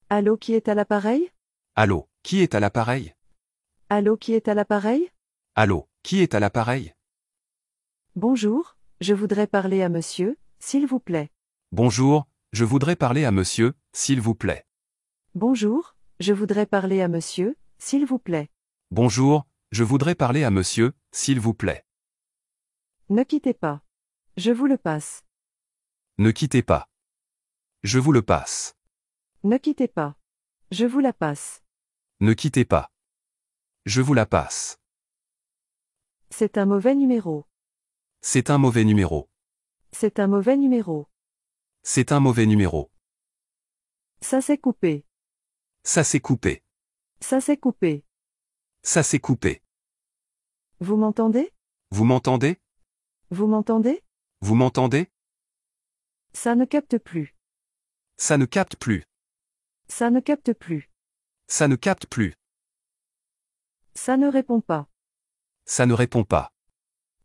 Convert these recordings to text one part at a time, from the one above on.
Allô, qui est à l'appareil? Allô, qui est à l'appareil? Allô, qui est à l'appareil? Allô, qui est à l'appareil? Bonjour, je voudrais parler à monsieur, s'il vous plaît. Bonjour, je voudrais parler à monsieur, s'il vous plaît. Bonjour, je voudrais parler à monsieur, s'il vous plaît. Bonjour, je voudrais parler à monsieur, s'il vous plaît. Ne quittez pas. Je vous le passe. Ne quittez pas. Je vous le passe. Ne quittez pas. Je vous la passe. Ne quittez pas. Je vous la passe. C'est un mauvais numéro. C'est un mauvais numéro. C'est un mauvais numéro. C'est un mauvais numéro. Ça s'est coupé. Ça s'est coupé. Ça s'est coupé. Ça s'est coupé. Vous m'entendez? Vous m'entendez? Vous m'entendez? Vous m'entendez? Ça ne capte plus. Ça ne capte plus. Ça ne capte plus. Ça ne capte plus. Ça ne répond pas. Ça ne répond pas.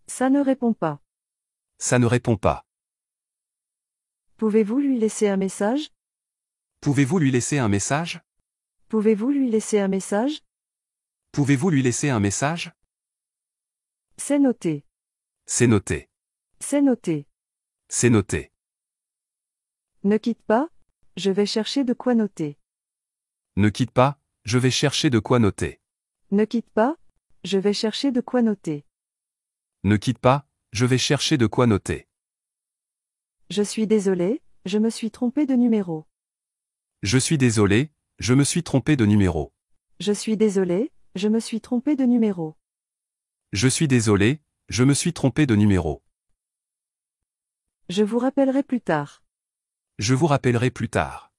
Ça ne répond pas. Ça ne répond pas. Pouvez-vous lui laisser un message? Pouvez-vous lui laisser un message? Pouvez-vous lui laisser un message? Pouvez-vous lui laisser un message? C'est noté. C'est noté. C'est noté. C'est noté. Ne quitte pas, je vais chercher de quoi noter. Ne quitte pas, je vais chercher de quoi noter. Ne quitte pas, je vais chercher de quoi noter. Ne quitte pas, je vais chercher de quoi noter. Je suis désolé, je me suis trompé de numéro. Je suis désolé, je me suis trompé de numéro. Je suis désolé, je me suis trompé de numéro. Je suis désolé, je me suis trompé de numéro. Je vous rappellerai plus tard. Je vous rappellerai plus tard.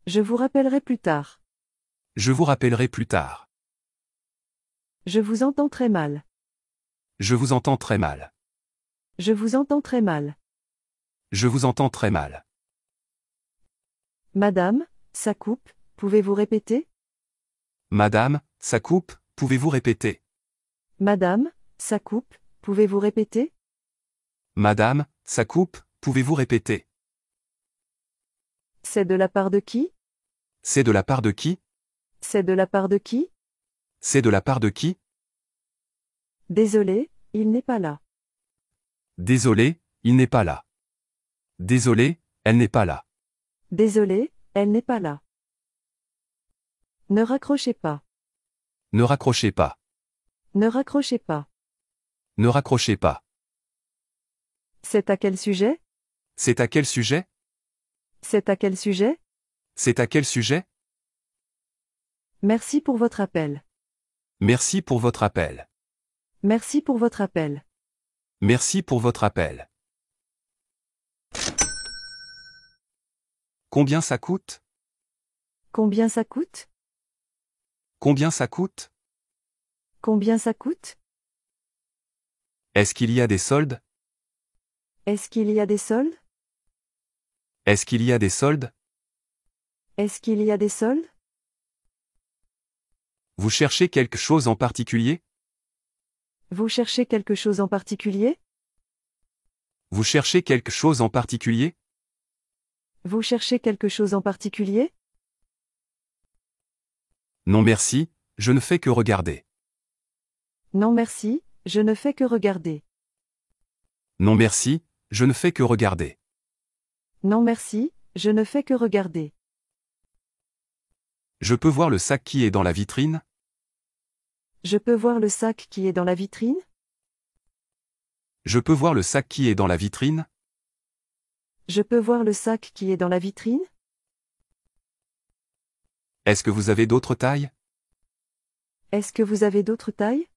Je vous rappellerai plus tard. Je vous rappellerai plus tard. Je vous entends très mal. Je vous entends très mal. Je vous entends très mal. Je vous entends très mal. Madame, ça coupe, pouvez-vous répéter? Madame, ça coupe, pouvez-vous répéter? Madame, ça coupe, pouvez-vous répéter? Madame, ça coupe, pouvez-vous répéter? C'est de la part de qui? C'est de la part de qui? C'est de la part de qui? C'est de la part de qui? Désolé, il n'est pas là. Désolé, il n'est pas là. Désolé, elle n'est pas là. Désolé, elle n'est pas là. Ne raccrochez pas. Ne raccrochez pas. Ne raccrochez pas. Ne raccrochez pas. C'est à quel sujet? C'est à quel sujet? C'est à quel sujet? C'est à quel sujet? Merci pour votre appel. Merci pour votre appel. Merci pour votre appel. Merci pour votre appel. Combien ça coûte? Combien ça coûte? Combien ça coûte? Combien ça coûte? Est-ce qu'il y a des soldes? Est-ce qu'il y a des soldes? Est-ce qu'il y a des soldes? Est-ce qu'il y a des soldes? Vous cherchez quelque chose en particulier? Vous cherchez quelque chose en particulier? Vous cherchez quelque chose en particulier? Vous cherchez quelque chose en particulier? Non merci, je ne fais que regarder. Non merci, je ne fais que regarder. Non merci, je ne fais que regarder. Non merci, je ne fais que regarder. Je peux voir le sac qui est dans la vitrine? Je peux voir le sac qui est dans la vitrine? Je peux voir le sac qui est dans la vitrine? Je peux voir le sac qui est dans la vitrine? Est-ce que vous avez d'autres tailles? Est-ce que vous avez d'autres tailles?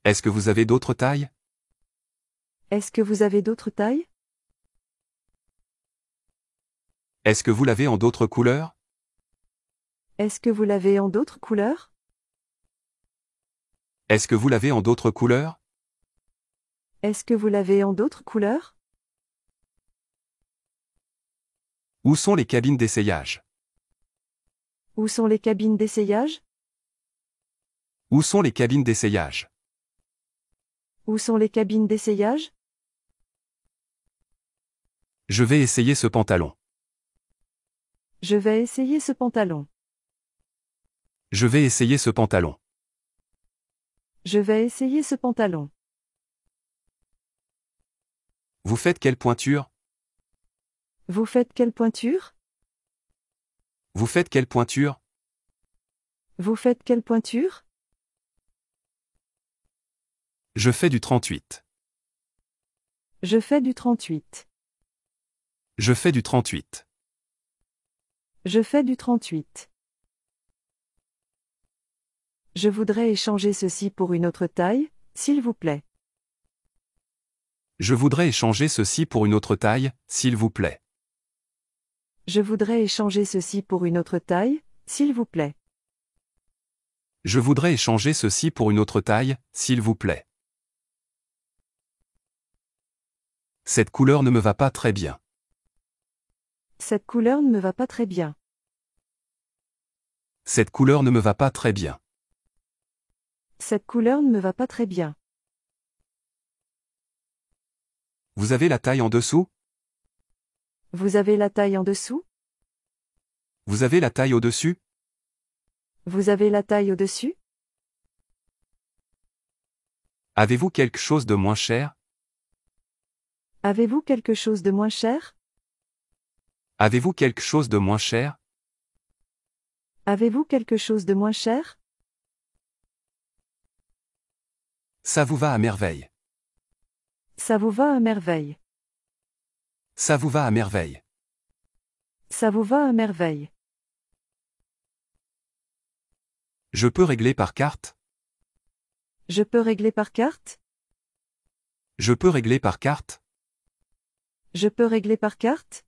Est-ce que vous avez d'autres tailles? Est-ce que vous avez d'autres tailles? Est-ce que vous l'avez en d'autres couleurs? Est-ce que vous l'avez en d'autres couleurs? Est-ce que vous l'avez en d'autres couleurs? Est-ce que vous l'avez en d'autres couleurs? Où sont les cabines d'essayage? Où sont les cabines d'essayage? Où sont les cabines d'essayage? Où sont les cabines d'essayage? Je vais essayer ce pantalon. Je vais essayer ce pantalon. Je vais essayer ce pantalon. Je vais essayer ce pantalon. Vous faites quelle pointure? Vous faites quelle pointure? Vous faites quelle pointure? Vous faites quelle pointure? Je fais du 38. Je fais du 38. Je fais du 38. Je fais du 38. Je voudrais échanger ceci pour une autre taille, s'il vous plaît. Je voudrais échanger ceci pour une autre taille, s'il vous plaît. Je voudrais échanger ceci pour une autre taille, s'il vous plaît. Je voudrais échanger ceci pour une autre taille, s'il vous plaît. Cette couleur ne me va pas très bien. Cette couleur ne me va pas très bien. Cette couleur ne me va pas très bien. Cette couleur ne me va pas très bien. Vous avez la taille en dessous? Vous avez la taille en dessous? Vous avez la taille au-dessus? Vous avez la taille au-dessus? Avez-vous quelque chose de moins cher? Avez-vous quelque chose de moins cher? Avez-vous quelque chose de moins cher? Avez-vous quelque chose de moins cher? Ça vous va à merveille. Ça vous va à merveille. Ça vous va à merveille. Ça vous va à merveille. Je peux régler par carte? Je peux régler par carte? Je peux régler par carte? Je peux régler par carte?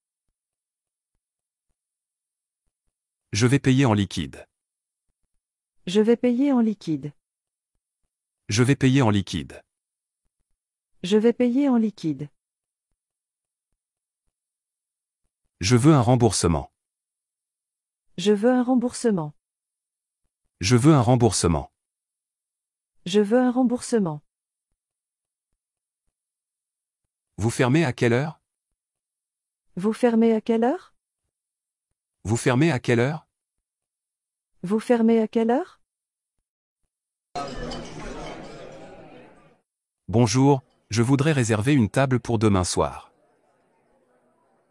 Je vais payer en liquide. Je vais payer en liquide. Je vais payer en liquide. Je vais payer en liquide. Je veux un remboursement. Je veux un remboursement. Je veux un remboursement. Je veux un remboursement. Vous fermez à quelle heure? Vous fermez à quelle heure? Vous fermez à quelle heure? Vous fermez à quelle heure? Bonjour, je voudrais réserver une table pour demain soir.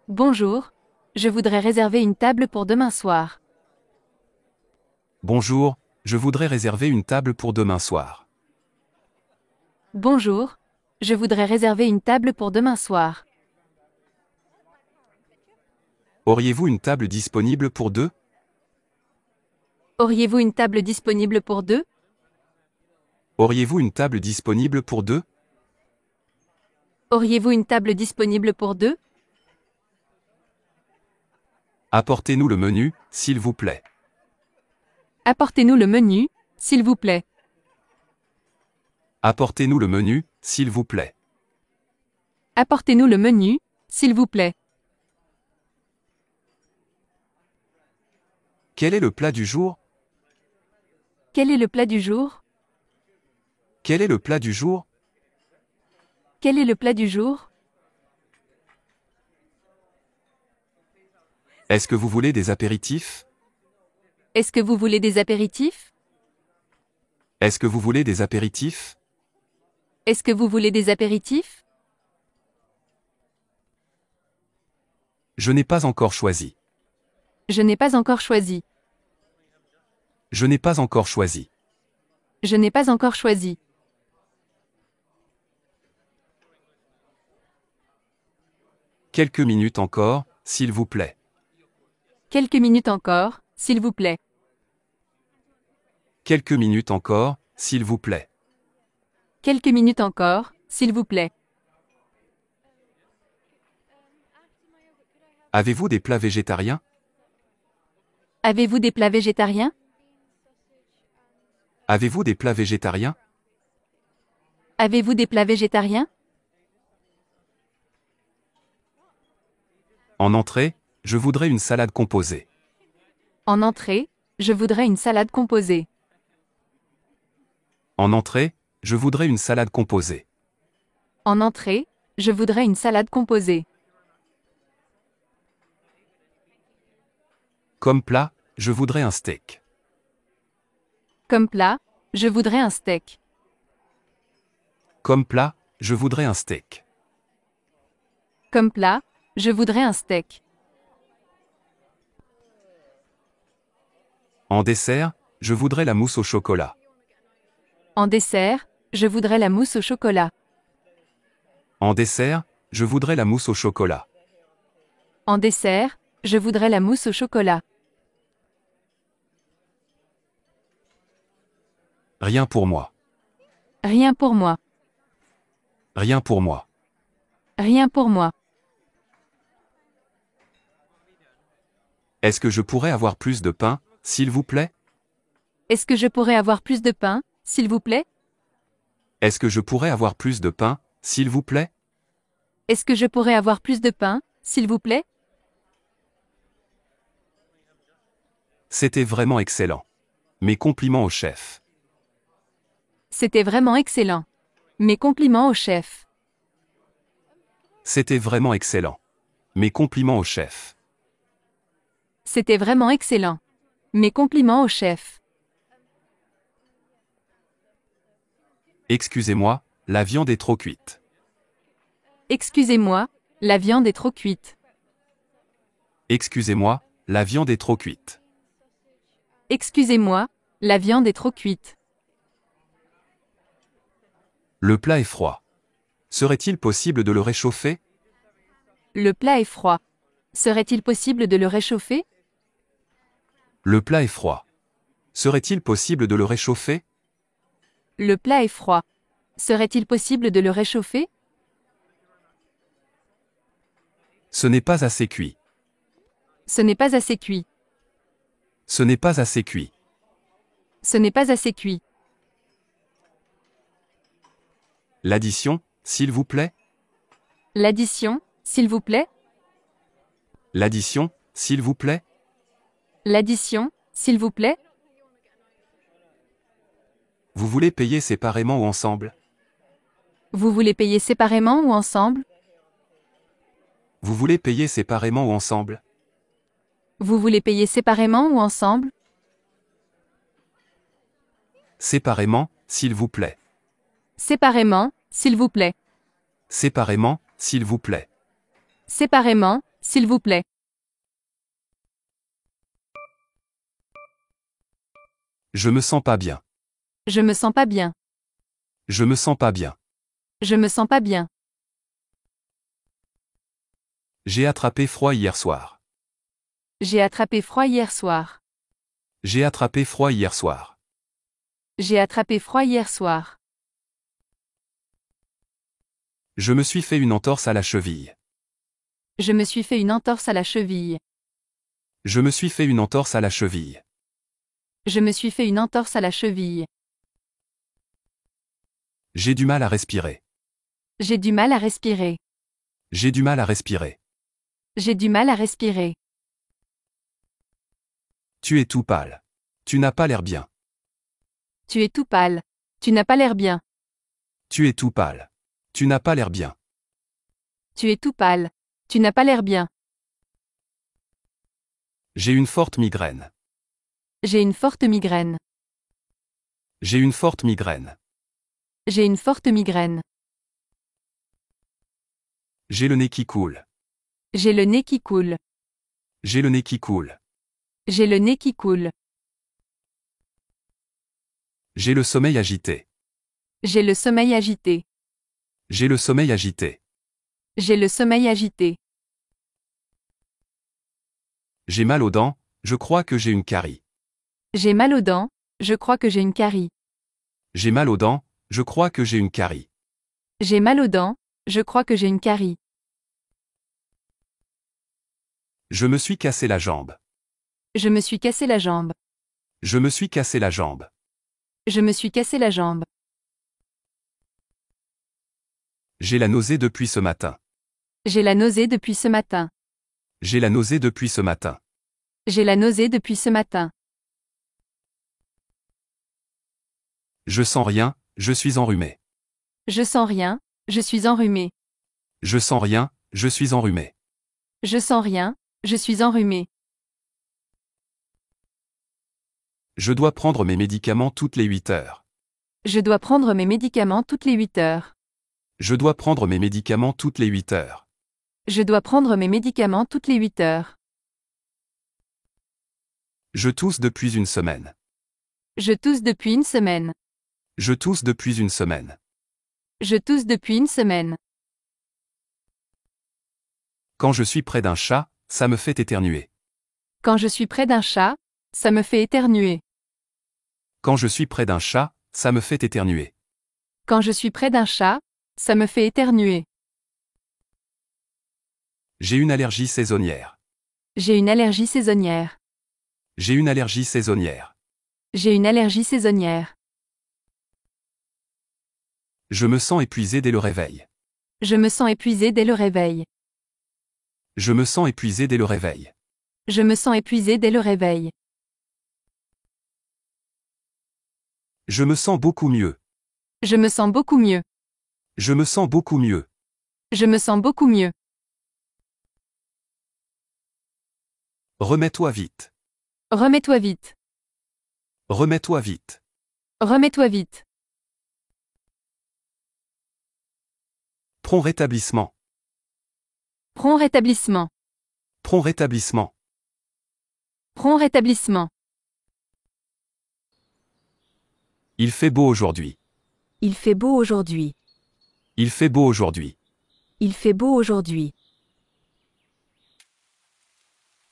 Bonjour, je voudrais réserver une table pour demain soir. Bonjour, je voudrais réserver une table pour demain soir. Bonjour, je voudrais réserver une table pour demain soir. Auriez-vous une table disponible pour deux? Auriez-vous une table disponible pour deux? Auriez-vous une table disponible pour deux? Auriez-vous une table disponible pour deux? Apportez-nous le menu, s'il vous plaît. Apportez-nous le menu, s'il vous plaît. Apportez-nous le menu, s'il vous plaît. Apportez-nous le menu, s'il vous plaît. Quel est le plat du jour? Quel est le plat du jour? Quel est le plat du jour? Quel est le plat du jour? Est-ce que vous voulez des apéritifs? Est-ce que vous voulez des apéritifs? Est-ce que vous voulez des apéritifs? Est-ce que vous voulez des apéritifs? Je n'ai pas encore choisi. Je n'ai pas encore choisi. Je n'ai pas encore choisi. Je n'ai pas encore choisi. Quelques minutes encore, s'il vous plaît. Quelques minutes encore, s'il vous plaît. Quelques minutes encore, s'il vous plaît. Quelques minutes encore, s'il vous plaît. Avez-vous des plats végétariens? Avez-vous des plats végétariens? Avez-vous des plats végétariens? Avez-vous des plats végétariens? En entrée, je voudrais une salade composée. En entrée, je voudrais une salade composée. En entrée, je voudrais une salade composée. En entrée, je voudrais une salade composée. Comme plat, je voudrais un steak. Comme plat, je voudrais un steak. Comme plat, je voudrais un steak. Comme plat, je voudrais un steak. En dessert, je voudrais la mousse au chocolat. En dessert, je voudrais la mousse au chocolat. En dessert, je voudrais la mousse au chocolat. En dessert, je voudrais la mousse au chocolat. Rien pour moi. Rien pour moi. Rien pour moi. Rien pour moi. Est-ce que je pourrais avoir plus de pain, s'il vous plaît? Est-ce que je pourrais avoir plus de pain, s'il vous plaît? Est-ce que je pourrais avoir plus de pain, s'il vous plaît? Est-ce que je pourrais avoir plus de pain, s'il vous plaît? C'était vraiment excellent. Mes compliments au chef. C'était vraiment excellent. Mes compliments au chef. C'était vraiment excellent. Mes compliments au chef. C'était vraiment excellent. Mes compliments au chef. Excusez-moi, la viande est trop cuite. Excusez-moi, la viande est trop cuite. Excusez-moi, la viande est trop cuite. Excusez-moi, la viande est trop cuite. Le plat est froid. Serait-il possible de le réchauffer? Le plat est froid. Serait-il possible de le réchauffer? Le plat est froid. Serait-il possible de le réchauffer? Le plat est froid. Serait-il possible de le réchauffer? Ce n'est pas assez cuit. Ce n'est pas assez cuit. Ce n'est pas assez cuit. Ce n'est pas assez cuit. L'addition, s'il vous plaît? L'addition, s'il vous plaît? L'addition, s'il vous plaît? L'addition, s'il vous plaît? Vous voulez payer séparément ou ensemble? Vous voulez payer séparément ou ensemble? Vous voulez payer séparément ou ensemble? Vous voulez payer séparément ou ensemble? Séparément, s'il vous plaît. Séparément, s'il vous plaît. Séparément, s'il vous plaît. Séparément, s'il vous plaît. Je me sens pas bien. Je me sens pas bien. Je me sens pas bien. Je me sens pas bien. J'ai attrapé froid hier soir. J'ai attrapé froid hier soir. J'ai attrapé froid hier soir. J'ai attrapé froid hier soir. Je me suis fait une entorse à la cheville. Je me suis fait une entorse à la cheville. Je me suis fait une entorse à la cheville. Je me suis fait une entorse à la cheville. J'ai du mal à respirer. J'ai du mal à respirer. J'ai du mal à respirer. J'ai du mal à respirer. Tu es tout pâle. Tu n'as pas l'air bien. Tu es tout pâle. Tu n'as pas l'air bien. Tu es tout pâle. Tu n'as pas l'air bien. Tu es tout pâle. Tu n'as pas l'air bien. J'ai une forte migraine. J'ai une forte migraine. J'ai une forte migraine. J'ai une forte migraine. J'ai le nez qui coule. J'ai le nez qui coule. J'ai le nez qui coule. J'ai le nez qui coule. J'ai le sommeil agité. J'ai le sommeil agité. J'ai le sommeil agité. J'ai le sommeil agité. J'ai mal aux dents, je crois que j'ai une carie. J'ai mal aux dents, je crois que j'ai une carie. J'ai mal aux dents, je crois que j'ai une carie. J'ai mal aux dents, je crois que j'ai une carie. Je me suis cassé la jambe. Je me suis cassé la jambe. Je me suis cassé la jambe. Je me suis cassé la jambe. J'ai la nausée depuis ce matin. J'ai la nausée depuis ce matin. J'ai la nausée depuis ce matin. J'ai la nausée depuis ce matin. Je sens rien, je suis enrhumé. Je sens rien, je suis enrhumé. Je sens rien, je suis enrhumé. Je sens rien, je suis enrhumé. Je dois prendre mes médicaments toutes les 8 heures. Je dois prendre mes médicaments toutes les 8 heures. Je dois prendre mes médicaments toutes les 8 heures. Je dois prendre mes médicaments toutes les 8 heures. Je tousse depuis une semaine. Je tousse depuis une semaine. Je tousse depuis une semaine. Je tousse depuis une semaine. Quand je suis près d'un chat, ça me fait éternuer. Quand je suis près d'un chat, ça me fait éternuer. Quand je suis près d'un chat, ça me fait éternuer. Quand je suis près d'un chat, ça me fait éternuer. J'ai une allergie saisonnière. J'ai une allergie saisonnière. J'ai une allergie saisonnière. J'ai une allergie saisonnière. Je me sens épuisé dès le réveil. Je me sens épuisé dès le réveil. Je me sens épuisé dès le réveil. Je me sens épuisé dès le réveil. Je me sens beaucoup mieux. Je me sens beaucoup mieux. Je me sens beaucoup mieux. Je me sens beaucoup mieux. Remets-toi vite. Remets-toi vite. Remets-toi vite. Remets-toi vite. Prompt rétablissement. Prompt rétablissement. Prompt rétablissement. Prompt rétablissement. Il fait beau aujourd'hui. Il fait beau aujourd'hui. Il fait beau aujourd'hui. Il fait beau aujourd'hui.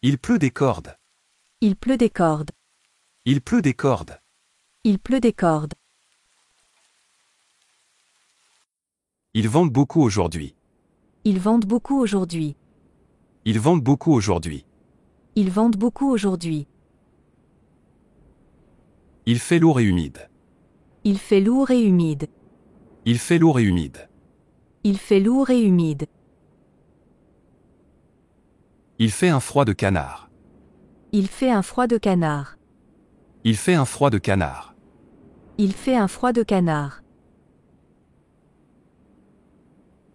Il pleut des cordes. Il pleut des cordes. Il pleut des cordes. Il pleut des cordes. Ils vendent beaucoup aujourd'hui. Ils vendent beaucoup aujourd'hui. Ils vendent beaucoup aujourd'hui. Ils vendent beaucoup aujourd'hui. Il fait lourd et humide. Il fait lourd et humide. Il fait lourd et humide. Il fait lourd et humide. Il fait un froid de canard. Il fait un froid de canard. Il fait un froid de canard. Il fait un froid de canard.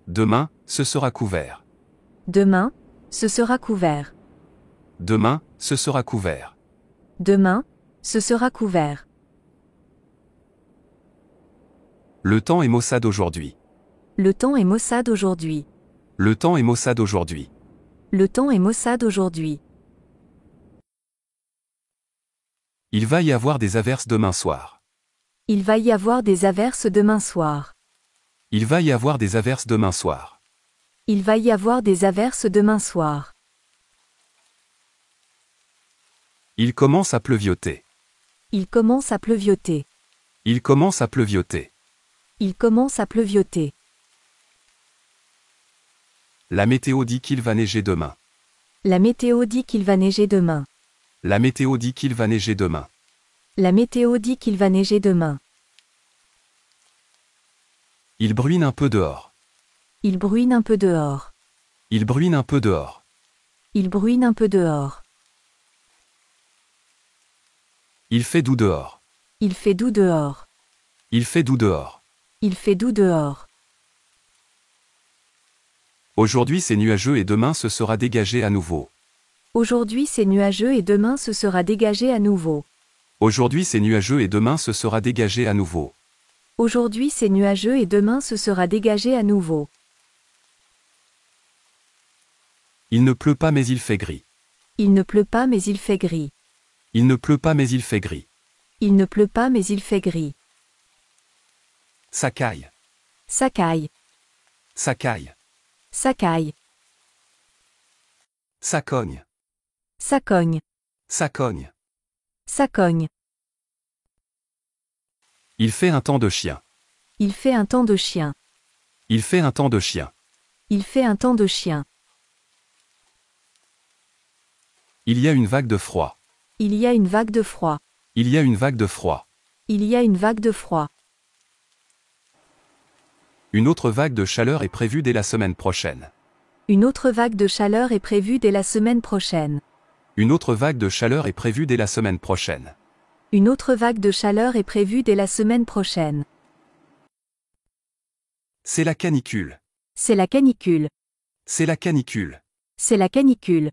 Demain, ce sera couvert. Demain, ce sera couvert. Demain, ce sera couvert. Demain, ce sera couvert. Le temps est maussade aujourd'hui. Le temps est maussade aujourd'hui. Le temps est maussade aujourd'hui. Le temps est maussade aujourd'hui. Il va y avoir des averses demain soir. Il va y avoir des averses demain soir. Il va y avoir des averses demain soir. Il va y avoir des averses demain soir. Il commence à pleuvioter. Il commence à pleuvioter. Il commence à pleuvioter. Il commence à pleuvioter. La météo dit qu'il va neiger demain. La météo dit qu'il va neiger demain. La météo dit qu'il va neiger demain. La météo dit qu'il va neiger demain. Il bruine un peu dehors. Il bruine un peu dehors. Il bruine un peu dehors. Il bruine un peu dehors. Il fait doux dehors. Il fait doux dehors. Il fait doux dehors. Il fait doux dehors. Aujourd'hui c'est nuageux et demain ce sera dégagé à nouveau. Aujourd'hui c'est nuageux et demain ce sera dégagé à nouveau. Aujourd'hui c'est nuageux et demain ce sera dégagé à nouveau. Aujourd'hui c'est nuageux et demain ce sera dégagé à nouveau. Il ne pleut pas mais il fait gris. Il ne pleut pas mais il fait gris. Il ne pleut pas mais il fait gris. Il ne pleut pas mais il fait gris. Ça caille. Ça caille. Ça caille. Ça caille. Ça cogne. Ça cogne. Ça cogne. Ça cogne. Il fait un temps de chien. Il fait un temps de chien. Il fait un temps de chien. Il fait un temps de chien. Il y a une vague de froid. Il y a une vague de froid. Il y a une vague de froid. Il y a une vague de froid. Une autre vague de chaleur est prévue dès la semaine prochaine. Une autre vague de chaleur est prévue dès la semaine prochaine. Une autre vague de chaleur est prévue dès la semaine prochaine. Une autre vague de chaleur est prévue dès la semaine prochaine. C'est la canicule. C'est la canicule. C'est la canicule. C'est la canicule.